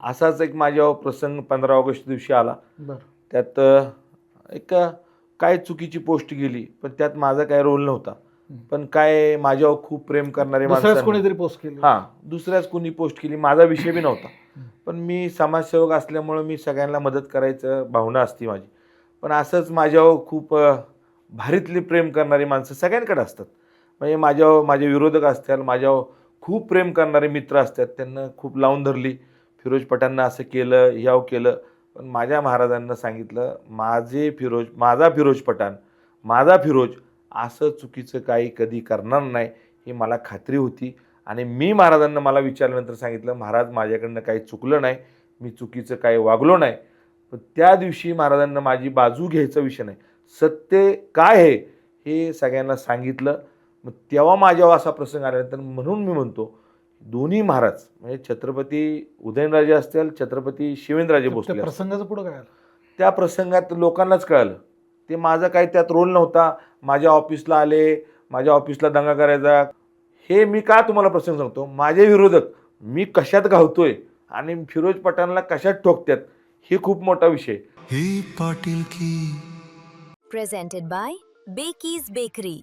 असाच एक माझ्यावर प्रसंग 15 ऑगस्ट दिवशी आला. बरं. त्यात एक काय चुकीची पोस्ट गेली, पण त्यात माझा काही रोल नव्हता. पण काय माझ्यावर खूप प्रेम करणारे दुसऱ्याच माणसांनी कोणीतरी पोस्ट केली. हां, दुसऱ्याच कोणी पोस्ट केली. माझा विषय बी नव्हता. पण मी समाजसेवक असल्यामुळं मी सगळ्यांना मदत करायचं भावना असते माझी. पण असंच माझ्यावर खूप भारीतली प्रेम करणारी माणसं सगळ्यांकडे असतात. म्हणजे माझ्यावर माझे विरोधक असतील, माझ्यावर खूप प्रेम करणारे मित्र असतात. त्यांना खूप लावून धरली. फिरोज पठाणनं असं केलं, ह्याव केलं. पण माझ्या महाराजांना सांगितलं, माझा फिरोज पठाण, माझा फिरोज असं चुकीचं काही कधी करणार नाही, ही मला खात्री होती. आणि मी महाराजांना मला विचारल्यानंतर सांगितलं, महाराज माझ्याकडनं काही चुकलं नाही, मी चुकीचं काही वागलो नाही. पण त्या दिवशी महाराजांना माझी बाजू घ्यायचा विषय नाही, सत्य काय आहे हे सगळ्यांना सांगितलं. मग तेव्हा माझ्यावर असा प्रसंग आल्यानंतर म्हणून मी म्हणतो, दोन्ही महाराज म्हणजे छत्रपती उदयनराजे असतील, छत्रपती शिवेंद्रराजे त्या भोसले असतील, प्रसंगाचं पुढं काय आलं? त्या प्रसंगात लोकांनाच कळालं. ते माझा काही त्यात रोल नव्हता. माझ्या ऑफिसला आले, माझ्या ऑफिसला दंगा करायचा. हे मी का तुम्हाला प्रसंग सांगतो, माझे विरोधक मी कशात घावतोय आणि फिरोज पठाणला कशात ठोकतात, हे खूप मोठा विषय. हे पाटील की Presented by Bakey's Bakery.